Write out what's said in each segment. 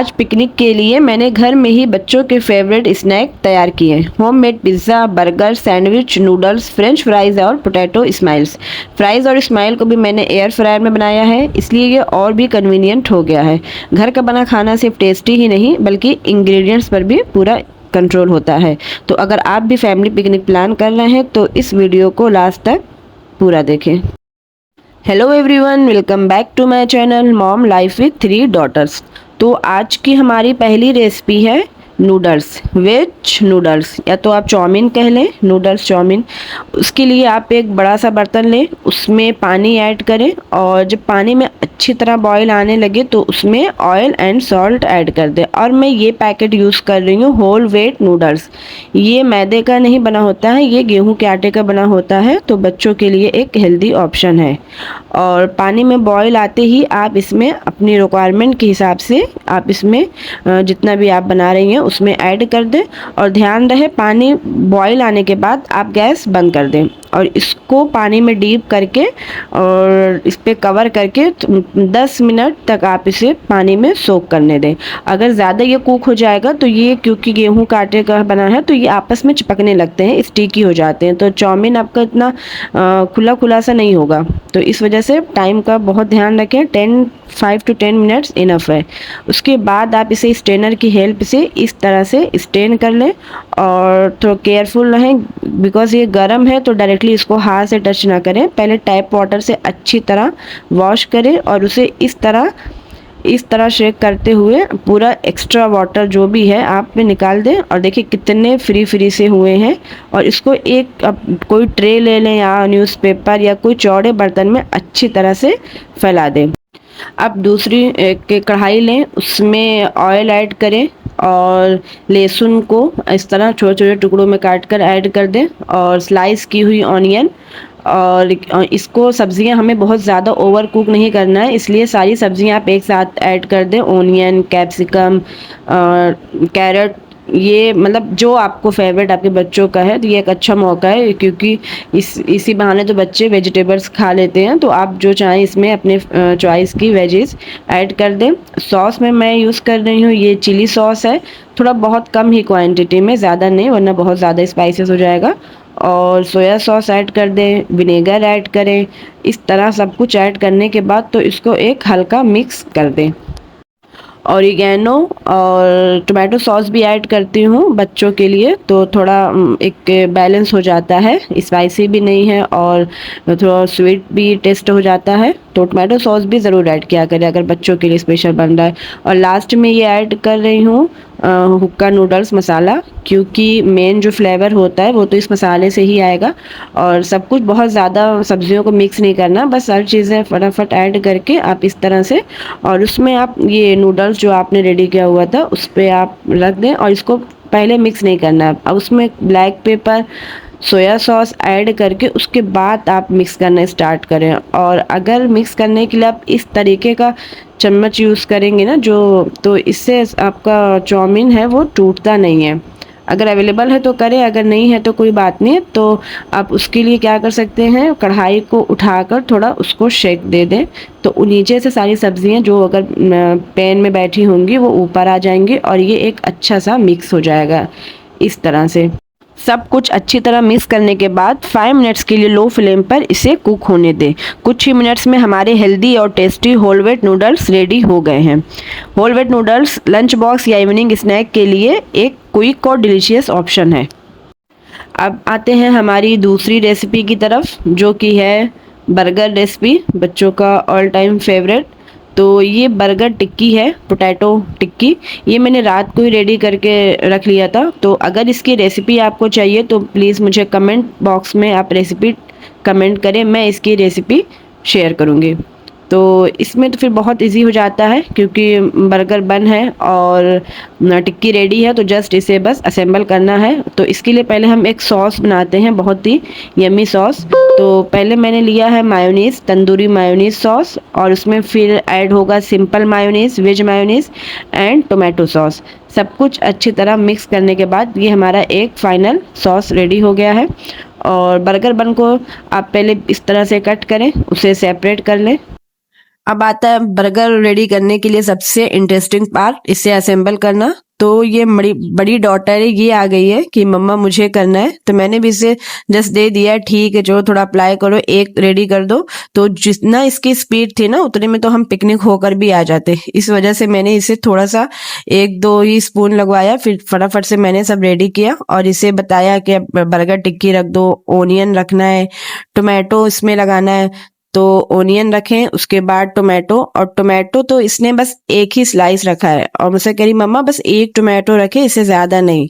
आज पिकनिक के लिए मैंने घर में ही बच्चों के फेवरेट स्नैक तैयार किए। Homemade pizza, burger, sandwich, noodles, French fries और पोटैटो स्माइल्स। फ्राइज़ और स्माइल को भी मैंने एयर फ्रायर में बनाया है, इसलिए ये और भी कन्वीनियंट हो गया है। घर का बना खाना सिर्फ टेस्टी ही नहीं बल्कि इंग्रेडिएंट्स पर भी पूरा कंट्रोल होता है। तो अगर आप भी फैमिली पिकनिक प्लान कर रहे हैं तो इस वीडियो को लास्ट तक पूरा देखें। Hello everyone, welcome back to my channel mom life with 3 daughters. तो आज की हमारी पहली रेसिपी है नूडल्स, वेज नूडल्स, या तो आप चाउमीन कह लें, नूडल्स चाउमीन। उसके लिए आप एक बड़ा सा बर्तन लें, उसमें पानी ऐड करें और जब पानी में अच्छी तरह बॉईल आने लगे तो उसमें ऑयल एंड सॉल्ट ऐड कर दें। और मैं ये पैकेट यूज़ कर रही हूँ होल वेट नूडल्स। ये मैदे का नहीं बना होता है, ये गेहूं के आटे का बना होता है, तो बच्चों के लिए एक हेल्दी ऑप्शन है। और पानी में बॉईल आते ही आप इसमें अपनी रिक्वायरमेंट के हिसाब से आप इसमें जितना भी आप बना रही हैं उसमें ऐड कर दें। और ध्यान रहे पानी बॉईल आने के बाद आप गैस बंद कर दें और इसको पानी में डीप करके और इस पर कवर करके 10 मिनट तक आप इसे पानी में सोक करने दें। अगर ज़्यादा ये कुक हो जाएगा तो ये, क्योंकि गेहूं का आटे का बना है, तो ये आपस में चिपकने लगते हैं, स्टिकी हो जाते हैं, तो चाउमीन आपका इतना खुला खुला सा नहीं होगा। तो इस वजह से टाइम का बहुत ध्यान रखें, 5 to 10 मिनट्स इनफ है। उसके बाद आप इसे स्ट्रेनर की हेल्प से इस तरह से स्ट्रेन कर लें और थोड़ा केयरफुल रहें, बिकॉज़ ये गर्म है तो डायरेक्टली इसको हाथ से टच ना करें। पहले टैप वाटर से अच्छी तरह वॉश करें और उसे इस तरह शेक करते हुए पूरा एक्स्ट्रा वाटर जो भी है आप में निकाल दें। और देखिए कितने फ्री से हुए हैं। और इसको एक अब कोई ट्रे ले लें या न्यूज़पेपर या कोई चौड़े बर्तन में अच्छी तरह से फैला दें। अब दूसरी एक कढ़ाई लें, उसमें ऑयल ऐड करें और लहसुन को इस तरह छोटे छोटे टुकड़ों में काट कर ऐड कर दें और स्लाइस की हुई ऑनियन। और इसको सब्जियां हमें बहुत ज़्यादा ओवर कुक नहीं करना है, इसलिए सारी सब्जियां आप एक साथ ऐड कर दें, ओनियन, कैप्सिकम, कैरेट। ये मतलब जो आपको फेवरेट आपके बच्चों का है, तो ये एक अच्छा मौका है, क्योंकि इसी बहाने तो बच्चे वेजिटेबल्स खा लेते हैं। तो आप जो चाहें इसमें अपने चॉइस की वेजीज ऐड कर दें। सॉस में मैं यूज़ कर रही हूँ, ये चिली सॉस है, थोड़ा बहुत कम ही क्वांटिटी में, ज़्यादा नहीं वरना बहुत ज़्यादा स्पाइसेस हो जाएगा। और सोया सॉस ऐड कर दें, विनेगर ऐड करें। इस तरह सब कुछ ऐड करने के बाद तो इसको एक हल्का मिक्स कर दें। ऑरिगेनो और टोमेटो सॉस भी ऐड करती हूँ बच्चों के लिए, तो थोड़ा एक बैलेंस हो जाता है, स्पाइसी भी नहीं है और थोड़ा स्वीट भी टेस्ट हो जाता है। तो टोमेटो सॉस भी ज़रूर ऐड किया करें अगर बच्चों के लिए स्पेशल बन रहा है। और लास्ट में ये ऐड कर रही हूँ हुक्का नूडल्स मसाला, क्योंकि मेन जो फ्लेवर होता है वो तो इस मसाले से ही आएगा। और सब कुछ बहुत ज़्यादा सब्जियों को मिक्स नहीं करना, बस हर चीज़ें फटाफट ऐड करके आप इस तरह से, और उसमें आप ये नूडल्स जो आपने रेडी किया हुआ था उस पर आप रख दें और इसको पहले मिक्स नहीं करना है। अब उसमें black pepper, soya sauce add करके उसके बाद आप मिक्स करना स्टार्ट करें। और अगर मिक्स करने के लिए आप इस तरीके का चम्मच यूज़ करेंगे ना, तो इससे आपका चाउमीन है वो टूटता नहीं है। अगर अवेलेबल है तो करें, अगर नहीं है तो कोई बात नहीं है। तो आप उसके लिए क्या कर सकते हैं, कढ़ाई को उठाकर थोड़ा उसको शेक दे दें, तो नीचे से सारी सब्जियां जो अगर पैन में बैठी होंगी वो ऊपर आ जाएंगी और ये एक अच्छा सा मिक्स हो जाएगा। इस तरह से सब कुछ अच्छी तरह मिक्स करने के बाद 5 मिनट्स के लिए लो फ्लेम पर इसे कुक होने दें। कुछ ही मिनट्स में हमारे हेल्दी और tasty whole wheat noodles ready हो गए हैं। Whole wheat noodles lunch box या इवनिंग स्नैक के लिए एक क्विक और डिलीशियस ऑप्शन है। अब आते हैं हमारी दूसरी रेसिपी की तरफ, जो कि है बर्गर रेसिपी, बच्चों का ऑल टाइम फेवरेट। तो ये बर्गर टिक्की है, पोटैटो टिक्की। ये मैंने रात को ही रेडी करके रख लिया था। तो अगर इसकी रेसिपी आपको चाहिए तो प्लीज़ मुझे कमेंट बॉक्स में आप रेसिपी कमेंट करें, मैं इसकी रेसिपी शेयर करूँगी। तो इसमें तो फिर बहुत इजी हो जाता है, क्योंकि बर्गर बन है और टिक्की रेडी है, तो जस्ट इसे बस असेंबल करना है। तो इसके लिए पहले हम एक सॉस बनाते हैं, बहुत ही यम्मी सॉस। तो पहले मैंने लिया है मायोनीज़, तंदूरी मायोनीज़ सॉस, और उसमें फिर ऐड होगा simple mayonnaise, veg mayonnaise and tomato sauce. सब कुछ अच्छी तरह मिक्स करने के बाद ये हमारा एक फाइनल सॉस रेडी हो गया है। और बर्गर बन को आप पहले इस तरह से कट करें, उसे सेपरेट कर लें। अब आता है बर्गर रेडी करने के लिए सबसे इंटरेस्टिंग पार्ट, इसे असेंबल करना। तो ये बड़ी बड़ी डॉटर है, ये आ गई है कि मम्मा मुझे करना है, तो मैंने भी इसे जस्ट दे दिया, ठीक है जो थोड़ा अप्लाई करो, एक रेडी कर दो। तो जितना इसकी स्पीड थी ना उतने में तो हम पिकनिक होकर भी आ जाते, इस वजह से मैंने इसे थोड़ा सा 1-2 ही स्पून लगवाया, फिर फटाफट से मैंने सब रेडी किया और इसे बताया कि बर्गर टिक्की रख दो, ओनियन रखना है, टोमेटो इसमें लगाना है। तो ओनियन रखें, उसके बाद टोमेटो, और टोमेटो तो इसने बस एक ही स्लाइस रखा है और मुझसे कह रही मम्मा बस एक टोमेटो रखे, इससे ज्यादा नहीं,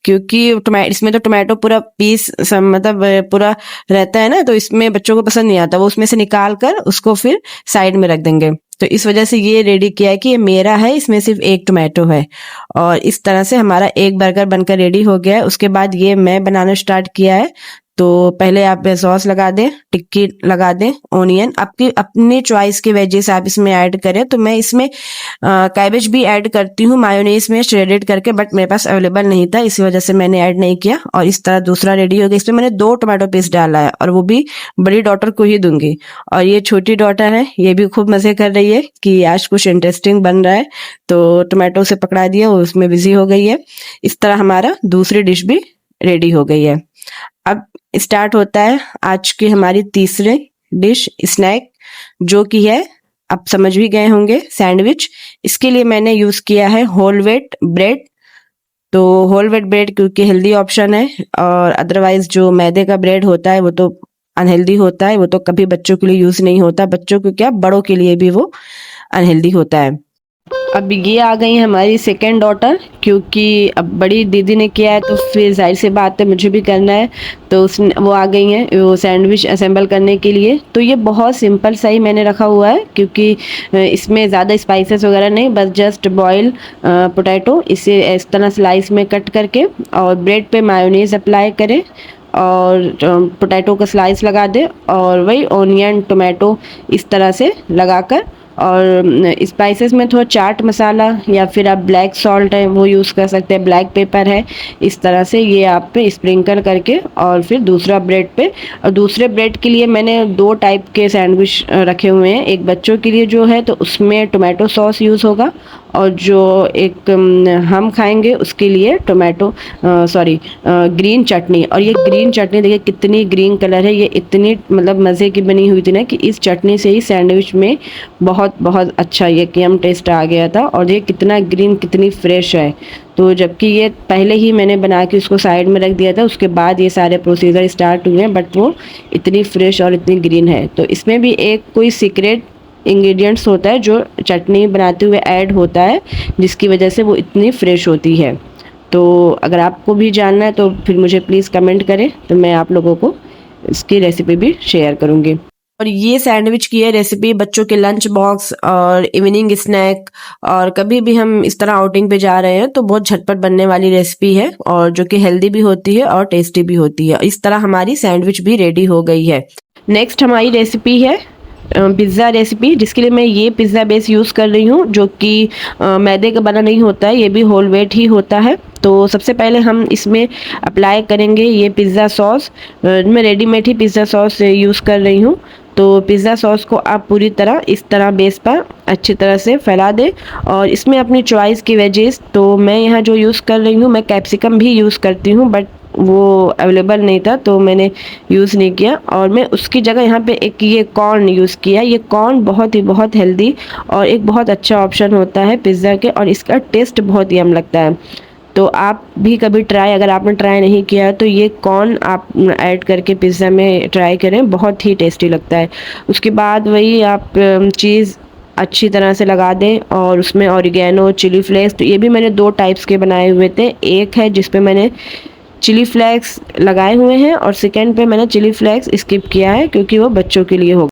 क्योंकि इसमें तो टोमेटो पूरा पीस मतलब पूरा रहता है ना, तो इसमें बच्चों को पसंद नहीं आता, वो उसमें से निकाल कर उसको फिर साइड में रख देंगे। तो इस वजह से ये रेडी किया है कि ये मेरा है, इसमें सिर्फ एक टोमेटो है। और इस तरह से हमारा एक बर्गर बनकर रेडी हो गया है। उसके बाद ये मैं बनाना स्टार्ट किया है। तो पहले आप सॉस लगा दें, टिक्की लगा दें, ओनियन, आपकी अपनी चॉइस के वेजेस आप इसमें ऐड करें। तो मैं इसमें कैबेज भी ऐड करती हूँ मायोनीज में श्रेडेड करके, बट मेरे पास अवेलेबल नहीं था, इसी वजह से मैंने ऐड नहीं किया। और इस तरह दूसरा रेडी हो गया। इसमें मैंने 2 टोमेटो पेस्ट डाला है और वो भी बड़ी डॉटर को ही दूंगी। और ये छोटी डॉटर है, ये भी खूब मजे कर रही है कि आज कुछ इंटरेस्टिंग बन रहा है, तो टोमेटो से पकड़ा दिया, वो उसमें बिजी हो गई है। इस तरह हमारा दूसरी डिश भी रेडी हो गई है। अब स्टार्ट होता है आज की हमारी तीसरी डिश स्नैक, जो कि है, आप समझ भी गए होंगे, सैंडविच। इसके लिए मैंने यूज किया है होल व्हीट ब्रेड। तो होल व्हीट ब्रेड क्योंकि हेल्दी ऑप्शन है, और अदरवाइज जो मैदे का ब्रेड होता है वो तो अनहेल्दी होता है, वो तो कभी बच्चों के लिए यूज नहीं होता, बच्चों को क्या बड़ों के लिए भी वो अनहेल्दी होता है। अब ये आ गई है हमारी सेकेंड डॉटर, क्योंकि अब बड़ी दीदी ने किया है तो फिर जाहिर सी बात है मुझे भी करना है। तो वो आ गई हैं वो सैंडविच असेंबल करने के लिए। तो ये बहुत सिंपल सा ही मैंने रखा हुआ है, क्योंकि इसमें ज़्यादा स्पाइसेस वगैरह नहीं, बस जस्ट बॉयल पोटैटो, इसे इस तरह स्लाइस में कट करके और ब्रेड पे मायोनीज अप्लाई करें और पोटैटो का स्लाइस लगा दें, और वही ऑनियन टोमेटो इस तरह से लगाकर, और स्पाइसेस में थोड़ा चाट मसाला या फिर आप ब्लैक सॉल्ट है वो यूज़ कर सकते हैं, ब्लैक पेपर है, इस तरह से ये आप पे स्प्रिंकल करके, और फिर दूसरा ब्रेड पे। और दूसरे ब्रेड के लिए मैंने 2 टाइप के सैंडविच रखे हुए हैं। एक बच्चों के लिए जो है तो उसमें टोमेटो सॉस यूज़ होगा, और जो एक हम खाएंगे उसके लिए ग्रीन चटनी। और ये ग्रीन चटनी देखिए कितनी ग्रीन कलर है, ये इतनी मतलब मज़े की बनी हुई थी ना कि इस चटनी से ही सैंडविच में बहुत बहुत अच्छा ये यम टेस्ट आ गया था। और ये कितना ग्रीन, कितनी फ्रेश है। तो जबकि ये पहले ही मैंने बना के उसको साइड में रख दिया था, उसके बाद ये सारे प्रोसीजर स्टार्ट हुए हैं, बट वो इतनी फ्रेश और इतनी ग्रीन है। तो इसमें भी एक कोई सीक्रेट इंग्रेडिएंट्स होता है जो चटनी बनाते हुए ऐड होता है, जिसकी वजह से वो इतनी फ्रेश होती है। तो अगर आपको भी जानना है तो फिर मुझे प्लीज़ कमेंट करें, तो मैं आप लोगों को इसकी रेसिपी भी शेयर करूँगी। और ये सैंडविच की है रेसिपी बच्चों के लंच बॉक्स और इवनिंग स्नैक, और कभी भी हम इस तरह आउटिंग पे जा रहे हैं तो बहुत झटपट बनने वाली रेसिपी है, और जो कि हेल्दी भी होती है और टेस्टी भी होती है। इस तरह हमारी सैंडविच भी रेडी हो गई है। नेक्स्ट हमारी रेसिपी है पिज़्ज़ा रेसिपी, जिसके लिए मैं ये पिज़्ज़ा बेस यूज़ कर रही हूँ, जो कि मैदे का बना नहीं होता है, ये भी होल व्हीट ही होता है। तो सबसे पहले हम इसमें अप्लाई करेंगे ये पिज़्ज़ा सॉस। मैं रेडीमेड ही पिज़्ज़ा सॉस यूज़ कर रही हूँ। तो पिज़्ज़ा सॉस को आप पूरी तरह इस तरह बेस पर अच्छी तरह से फैला दें, और इसमें अपनी चॉइस की वेजेस, तो मैं यहाँ जो यूज़ कर रही हूँ, मैं कैप्सिकम भी यूज़ करती हूँ, बट वो अवेलेबल नहीं था तो मैंने यूज़ नहीं किया। और मैं उसकी जगह यहाँ पे एक ये कॉर्न यूज़ किया। ये कॉर्न बहुत हेल्दी और एक बहुत अच्छा ऑप्शन होता है पिज़्ज़ा के, और इसका टेस्ट बहुत यम लगता है। तो आप भी कभी ट्राई, अगर आपने ट्राई नहीं किया तो ये कॉर्न आप ऐड करके पिज़्ज़ा में ट्राई करें, बहुत ही टेस्टी लगता है। उसके बाद वही आप चीज़ अच्छी तरह से लगा दें, और उसमें ऑरिगेनो, चिली फ्लेक्स, तो ये भी मैंने 2 टाइप्स के बनाए हुए थे। एक है जिस पे मैंने चिली फ्लेक्स लगाए हुए हैं, और सेकेंड पे मैंने चिली फ्लेक्स स्किप किया है क्योंकि वो बच्चों के लिए होगा।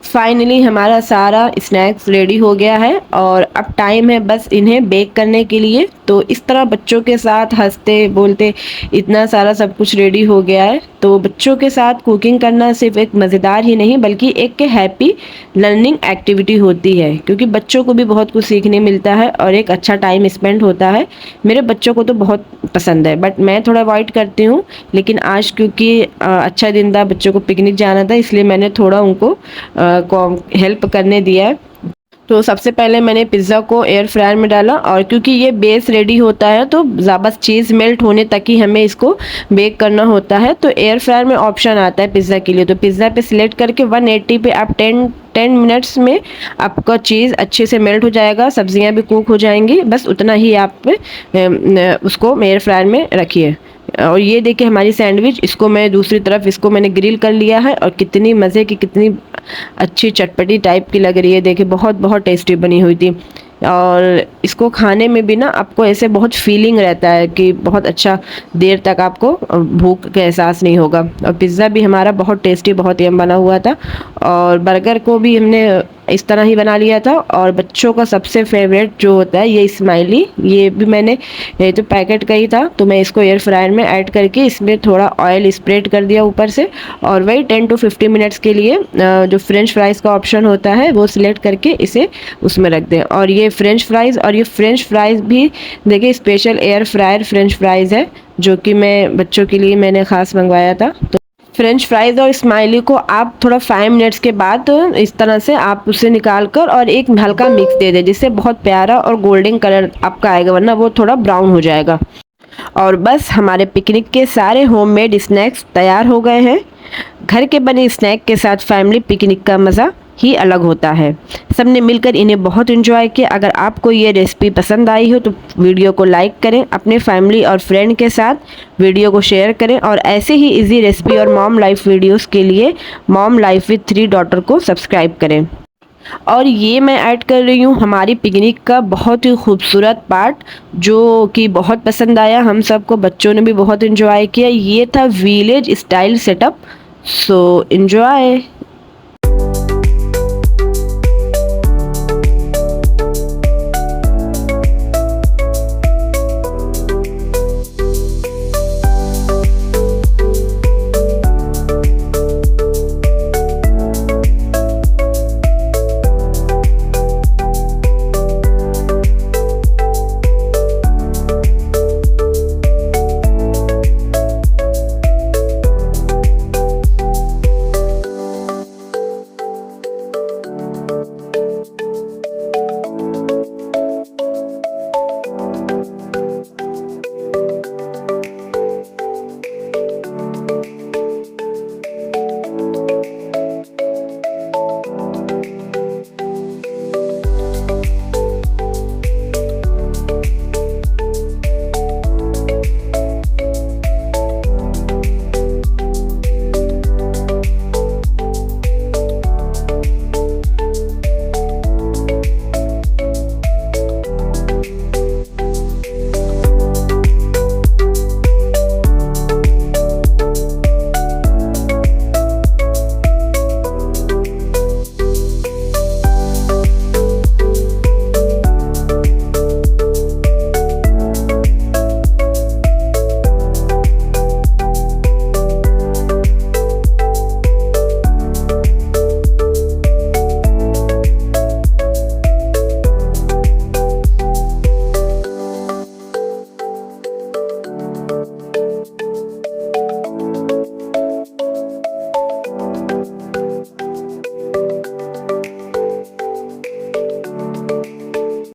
फाइनली हमारा सारा स्नैक्स रेडी हो गया है, और अब टाइम है बस इन्हें बेक करने के लिए। तो इस तरह बच्चों के साथ हंसते बोलते इतना सारा सब कुछ रेडी हो गया है। तो बच्चों के साथ कुकिंग करना सिर्फ एक मज़ेदार ही नहीं बल्कि एक हैप्पी लर्निंग एक्टिविटी होती है, क्योंकि बच्चों को भी बहुत कुछ सीखने मिलता है और एक अच्छा टाइम स्पेंड होता है। मेरे बच्चों को तो बहुत पसंद है, बट मैं थोड़ा अवॉइड करती हूँ। लेकिन आज क्योंकि अच्छा दिन था, बच्चों को पिकनिक जाना था, इसलिए मैंने थोड़ा उनको हेल्प करने दिया है। तो सबसे पहले मैंने पिज़्ज़ा को एयर फ्रायर में डाला, और क्योंकि ये बेस रेडी होता है तो बस चीज़ मेल्ट होने तक ही हमें इसको बेक करना होता है। तो एयर फ्रायर में ऑप्शन आता है पिज़्ज़ा के लिए, तो पिज़्ज़ा पे सिलेक्ट करके 180 पे आप 10 मिनट्स में आपका चीज़ अच्छे से मेल्ट हो जाएगा, सब्जियां भी कुक हो जाएंगी। बस उतना ही आप उसको एयर फ्रायर में रखिए। और ये देखिए हमारी सैंडविच, इसको मैं दूसरी तरफ इसको मैंने ग्रिल कर लिया है, और कितनी मज़े की, कितनी अच्छी चटपटी टाइप की लग रही है। देखिए बहुत बहुत टेस्टी बनी हुई थी, और इसको खाने में भी ना आपको ऐसे बहुत फीलिंग रहता है कि बहुत अच्छा देर तक आपको भूख का एहसास नहीं होगा। और पिज़्ज़ा भी हमारा बहुत टेस्टी, बहुत यम बना हुआ था। और बर्गर को भी हमने इस तरह ही बना लिया था। और बच्चों का सबसे फेवरेट जो होता है ये स्माइली, ये भी मैंने, ये तो पैकेट का ही था, तो मैं इसको एयर फ्रायर में ऐड करके इसमें थोड़ा ऑयल स्प्रेड कर दिया ऊपर से। और वही 10 to 15 मिनट्स के लिए जो फ्रेंच फ्राइज़ का ऑप्शन होता है वो सिलेक्ट करके इसे उसमें रख दें। और ये फ्रेंच फ्राइज़, और ये फ्रेंच फ्राइज़ भी देखिए special air fryer French fries है, जो कि मैं बच्चों के लिए मैंने ख़ास मंगवाया था। तो फ्रेंच फ्राइज़ और स्माइली को आप थोड़ा 5 मिनट्स के बाद इस तरह से आप उसे निकाल कर और एक हल्का मिक्स दे दें, जिससे बहुत प्यारा और गोल्डन कलर आपका आएगा, वरना वो थोड़ा ब्राउन हो जाएगा। और बस हमारे पिकनिक के सारे होममेड स्नैक्स तैयार हो गए हैं। घर के बने स्नैक के साथ फैमिली पिकनिक का मज़ा ही अलग होता है। सबने मिलकर इन्हें बहुत एंजॉय किया। अगर आपको ये रेसिपी पसंद आई हो तो वीडियो को लाइक करें, अपने फैमिली और फ्रेंड के साथ वीडियो को शेयर करें, और ऐसे ही इजी रेसिपी और मॉम लाइफ वीडियोस के लिए मॉम लाइफ विद 3 डॉटर को सब्सक्राइब करें। और ये मैं ऐड कर रही हूँ हमारी पिकनिक का बहुत ही खूबसूरत पार्ट, जो कि बहुत पसंद आया हम सबको, बच्चों ने भी बहुत एंजॉय किया। ये था village style setup. So enjoy.